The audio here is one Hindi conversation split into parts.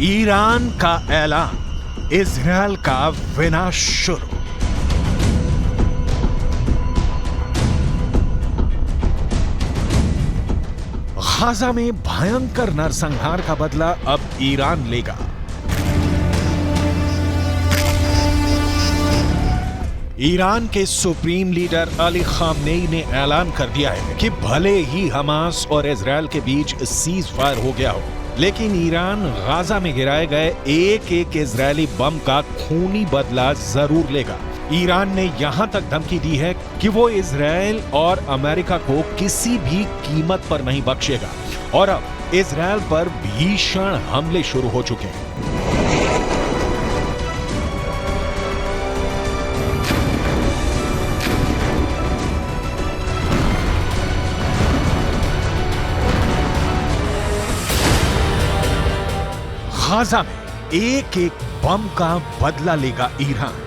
ईरान का ऐलान, इजरायल का विनाश शुरू। गाजा में भयंकर नरसंहार का बदला अब ईरान लेगा। ईरान के सुप्रीम लीडर अली खामनेई ने ऐलान कर दिया है कि भले ही हमास और इजरायल के बीच सीज फायर हो गया हो, लेकिन ईरान गाजा में गिराए गए एक एक इजरायली बम का खूनी बदला जरूर लेगा। ईरान ने यहां तक धमकी दी है कि वो इजरायल और अमेरिका को किसी भी कीमत पर नहीं बख्शेगा और अब इजरायल पर भीषण हमले शुरू हो चुके हैं। गाजा में एक एक बम का बदला लेगा ईरान।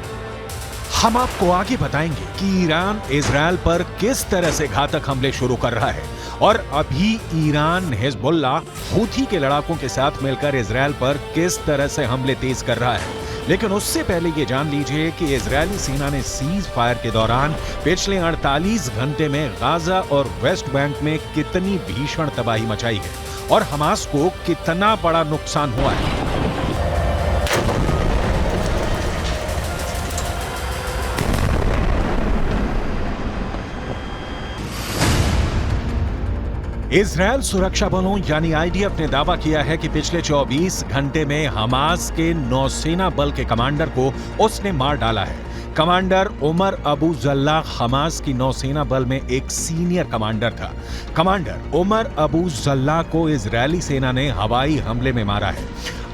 हम आपको आगे बताएंगे कि ईरान इजरायल पर किस तरह से घातक हमले शुरू कर रहा है और अभी ईरान हिजबुल्लाह हूथी के लड़ाकों के साथ मिलकर इजरायल पर किस तरह से हमले तेज कर रहा है। लेकिन उससे पहले ये जान लीजिए कि इजरायली सेना ने सीज फायर के दौरान पिछले 48 घंटे में गाजा और वेस्ट बैंक में कितनी भीषण तबाही मचाई है और हमास को कितना बड़ा नुकसान हुआ है। इजरायल सुरक्षा बलों यानी आईडीएफ ने दावा किया है कि पिछले 24 घंटे में हमास के नौसेना बल के कमांडर को उसने मार डाला है। Commander Umar Abu Jallah Hamas की नौसेना बल में एक सीनियर कमांडर था। कमांडर उमर अबू जल्लाह को इजरायली सेना ने हवाई हमले में मारा है।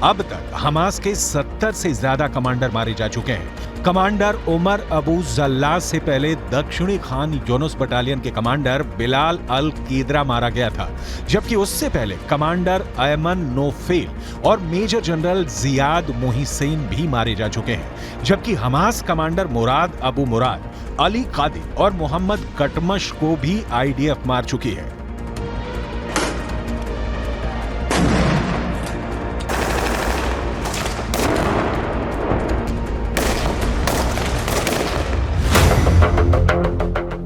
अब तक हमास के 70 से ज्यादा कमांडर मारे जा चुके हैं। कमांडर उमर अबू जल्लाह से पहले दक्षिणी खान यूनुस बटालियन के कमांडर बिलाल अल कीदरा मारा गया था, जबकि उससे पहले कमांडर अयमन नोफेल और मेजर जनरल जियाद मोहिसेन भी मारे जा चुके हैं। जबकि हमास कमांडर मुराद अबू मुराद, अली कादी और मोहम्मद कटमश को भी आईडीएफ मार चुकी है।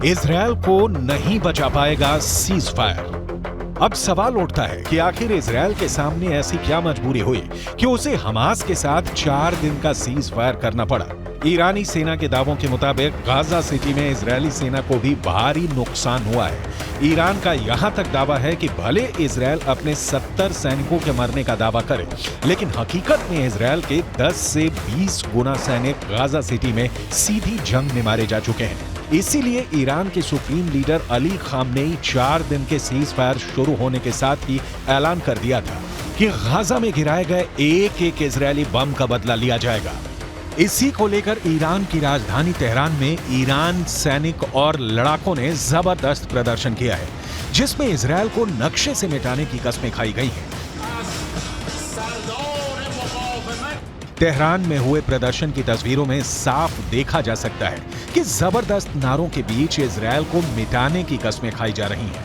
इजरायल को नहीं बचा पाएगा सीज फायर। अब सवाल उठता है कि आखिर इजरायल के सामने ऐसी क्या मजबूरी हुई कि उसे हमास के साथ 4 दिन का सीज फायर करना पड़ा। ईरानी सेना के दावों के मुताबिक गाजा सिटी में इजरायली सेना को भी भारी नुकसान हुआ है। ईरान का यहां तक दावा है कि भले इजरायल अपने 70 सैनिकों के मरने का दावा करे, लेकिन हकीकत में इजरायल के 10 से 20 गुना सैनिक गाजा सिटी में सीधी जंग में मारे जा चुके हैं। इसीलिए ईरान के सुप्रीम लीडर अली खामनेई 4 दिन के सीज फायर शुरू होने के साथ ही ऐलान कर दिया था कि गाजा में गिराए गए एक एक इजरायली बम का बदला लिया जाएगा। इसी को लेकर ईरान की राजधानी तेहरान में ईरान सैनिक और लड़ाकों ने जबरदस्त प्रदर्शन किया है, जिसमें इजरायल को नक्शे से मिटाने की कस्में खाई गई हैं। तेहरान में हुए प्रदर्शन की तस्वीरों में साफ देखा जा सकता है कि जबरदस्त नारों के बीच इजरायल को मिटाने की कस्में खाई जा रही हैं।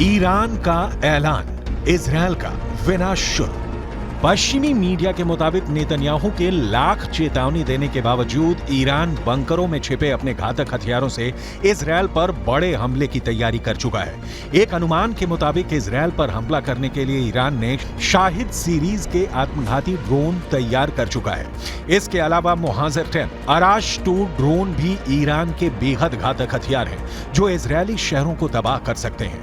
ईरान का ऐलान, इजरायल का विनाश शुरू। पश्चिमी मीडिया के मुताबिक नेतन्याहू के लाख चेतावनी देने के बावजूद ईरान बंकरों में छिपे अपने घातक हथियारों से इजरायल पर बड़े हमले की तैयारी कर चुका है। एक अनुमान के मुताबिक इजरायल पर हमला करने के लिए ईरान ने शाहिद सीरीज के आत्मघाती ड्रोन तैयार कर चुका है। इसके अलावा मुहाजिर 10, अराश 2 ड्रोन भी ईरान के बेहद घातक हथियार हैं, जो इजरायली शहरों को तबाह कर सकते हैं।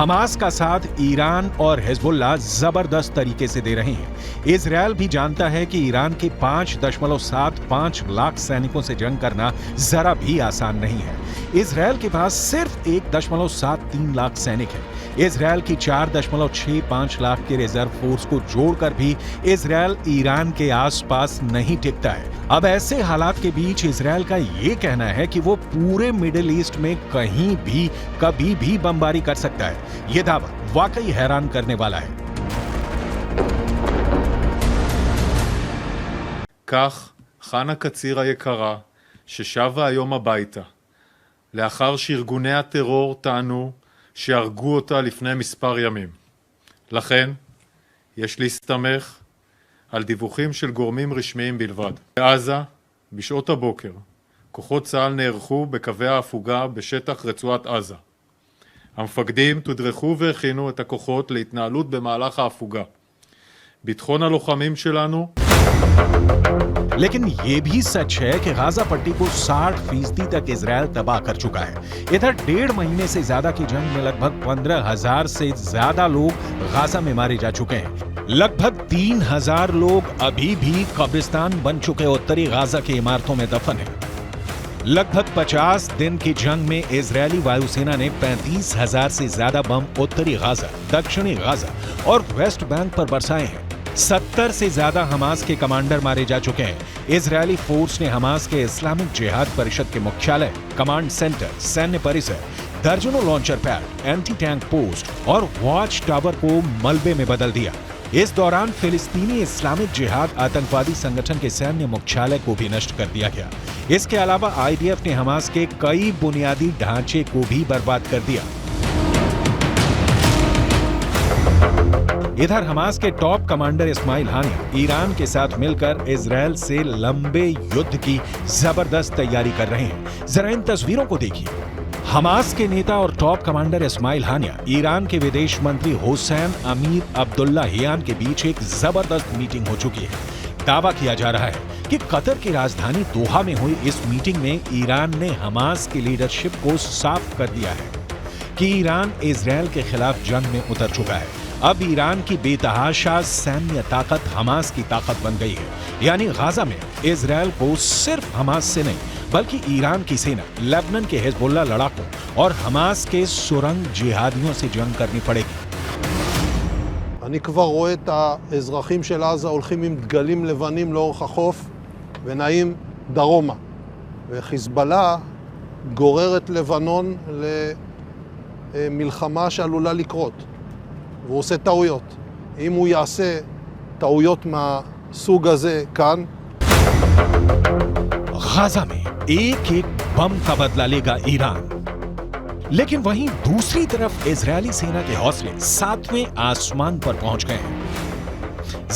हमास का साथ ईरान और हिजबुल्लाह जबरदस्त तरीके से दे रहे हैं। इजरायल भी जानता है कि ईरान के 5.75 लाख सैनिकों से जंग करना जरा भी आसान नहीं है। इजरायल के पास सिर्फ 1.73 लाख सैनिक हैं। इजरायल की 4.65 लाख के रिजर्व फोर्स को जोड़कर भी इजरायल ईरान के आसपास नहीं टिकता है। अब ऐसे हालात के बीच इजरायल का ये कहना है कि वो पूरे मिडिल ईस्ट में कहीं भी कभी भी बमबारी कर सकता है। ये दावा वाकई हैरान करने वाला है। כך חנה קציר היקרה, ששבה היום הביתה, לאחר שארגוני הטרור טענו שהרגו אותה לפני מספר ימים. לכן, יש להסתמך על דיווחים של גורמים רשמיים בלבד. בעזה, בשעות הבוקר, כוחות צה"ל נערכו בקווי ההפוגה בשטח רצועת עזה. המפקדים תודרכו והכינו את הכוחות להתנהלות במהלך ההפוגה. ביטחון הלוחמים שלנו लेकिन ये भी सच है कि गाजा पट्टी को 60% तक इजरायल तबाह कर चुका है। इधर 1.5 महीने से ज्यादा की जंग में लगभग 15,000 से ज्यादा लोग गाजा में मारे जा चुके हैं। लगभग 3,000 लोग अभी भी कब्रिस्तान बन चुके उत्तरी गाजा की इमारतों में दफन हैं। लगभग 50 दिन की जंग में इजरायली वायुसेना ने 35,000 से ज्यादा बम उत्तरी गाजा, दक्षिणी गाजा और वेस्ट बैंक पर बरसाए हैं। 70 से ज्यादा हमास के कमांडर मारे जा चुके हैं। इजरायली फोर्स ने हमास के इस्लामिक जिहाद परिषद के मुख्यालय, कमांड सेंटर, सैन्य परिसर, दर्जनों launcher pad, anti tank post और वॉच टावर को मलबे में बदल दिया। इस दौरान फिलिस्तीनी इस्लामिक जिहाद आतंकवादी संगठन के सैन्य मुख्यालय को भी नष्ट कर दिया गया। इसके अलावा आईडीएफ ने हमास के कई बुनियादी ढांचे को भी बर्बाद कर दिया। इधर हमास के टॉप कमांडर इस्माइल हानिया ईरान के साथ मिलकर इजरायल से लंबे युद्ध की जबरदस्त तैयारी कर रहे हैं। जरा इन तस्वीरों को देखिए। हमास के नेता और टॉप कमांडर इस्माइल हानिया ईरान के विदेश मंत्री हुसैन अमीर अब्दुल्लाहियान के बीच एक जबरदस्त मीटिंग हो चुकी है। दावा किया जा रहा है कि कतर की राजधानी दोहा में हुई इस मीटिंग में ईरान ने हमास की लीडरशिप को साफ कर दिया है कि ईरान इजरायल के खिलाफ जंग में उतर चुका है। अब ईरान की बेतहाशा सैन्य ताकत हमास की ताकत बन गई है। यानी गाजा में इजरायल को सिर्फ हमास से नहीं बल्कि ईरान की सेना, लेबनान के हिजबुल्लाह लड़ाकों और हमास के सुरंग जिहादियों से जंग करनी पड़ेगी। אני כבר רואה את האזרחים של עזה הולכים עם דגלים לבנים לאורך החוף ונעים דרומה. וחיזבאללה גורר את לבנון למלחמה שעלולה לקרות. והוא עושה טעויות. אם הוא יעשה טעויות מהסוג הזה כאן, गाजा में एक एक बम का बदला लेगा ईरान। लेकिन वहीं दूसरी तरफ इजरायली सेना के हौसले 7वें आसमान पर पहुंच गए हैं।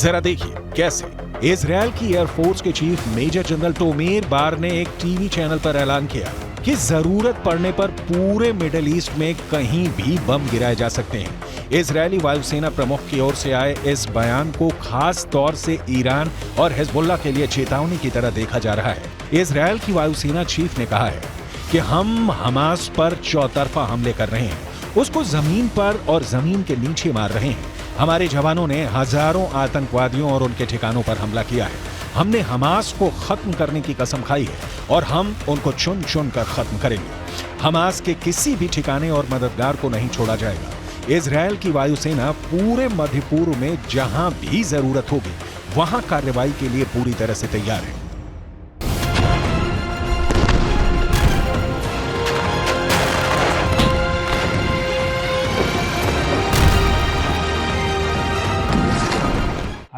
जरा देखिए कैसे। इजरायल की एयरफोर्स के चीफ मेजर जनरल टोमेर बार ने एक टीवी चैनल पर ऐलान किया कि जरूरत पड़ने पर पूरे मिडिल ईस्ट में कहीं भी बम गिराए जा सकते हैं। इजरायली वायुसेना प्रमुख की ओर से आए इस बयान को खास तौर से ईरान और हिजबुल्लाह के लिए चेतावनी की तरह देखा जा रहा है। इजरायल की वायुसेना चीफ ने कहा है कि हम हमास पर चौतरफा हमले कर रहे हैं, उसको जमीन पर और जमीन के नीचे मार रहे हैं। हमारे जवानों ने हजारों आतंकवादियों और उनके ठिकानों पर हमला किया है। हमने हमास को खत्म करने की कसम खाई है और हम उनको चुन चुन कर खत्म करेंगे। हमास के किसी भी ठिकाने और मददगार को नहीं छोड़ा जाएगा। इजरायल की वायुसेना पूरे मध्य पूर्व में जहां भी जरूरत होगी वहां कार्रवाई के लिए पूरी तरह से तैयार है।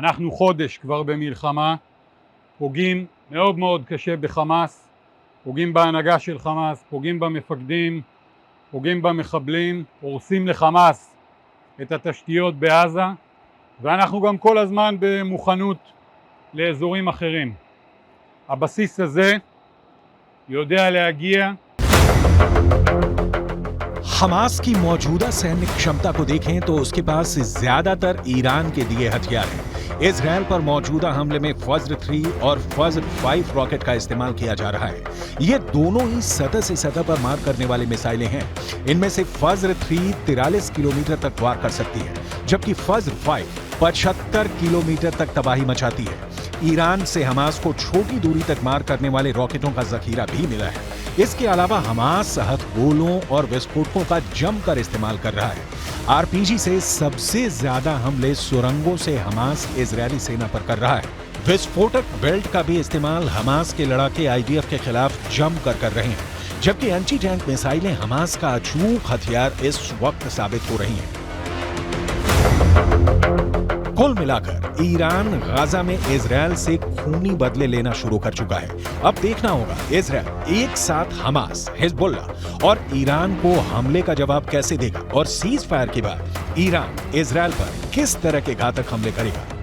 אנחנו חודש כבר במלחמה, פוגעים מאוד מאוד קשה בחמאס, פוגעים בהנהגה של חמאס, פוגעים במפקדים, פוגעים במחבלים, הורסים לחמאס את התשתיות בעזה, ואנחנו גם כל הזמן במוכנות לאזורים אחרים. הבסיס הזה יודע להגיע. हमास की मौजूदा सैन्य क्षमता को देखें तो उसके पास ज्यादातर ईरान के दिए हथियार हैं। इजरायल पर मौजूदा हमले में फज्र 3 और फज्र 5 रॉकेट का इस्तेमाल किया जा रहा है। ये दोनों ही सतह से सतह पर मार करने वाली मिसाइलें हैं। इनमें से फज्र 3 43 किलोमीटर तक वार कर सकती है, जबकि फज्र 5 75 किलोमीटर तक तबाही मचाती है। ईरान से हमास को छोटी दूरी तक मार करने वाले रॉकेटों का जखीरा भी मिला है। इसके अलावा हमास हथगोलों और विस्फोटकों का जमकर इस्तेमाल कर रहा है। आरपीजी से सबसे ज्यादा हमले सुरंगों से हमास इजरायली सेना पर कर रहा है। विस्फोटक बेल्ट का भी इस्तेमाल हमास के लड़ाके आईडीएफ के खिलाफ जमकर कर रहे हैं, जबकि एंटी टैंक मिसाइलें हमास का अचूक हथियार इस वक्त साबित हो रही हैं। कुल मिलाकर ईरान गाजा में इजरायल से खूनी बदले लेना शुरू कर चुका है। अब देखना होगा इजरायल एक साथ हमास, हिजबुल्लाह और ईरान को हमले का जवाब कैसे देगा और सीज फायर के बाद ईरान इजरायल पर किस तरह के घातक हमले करेगा।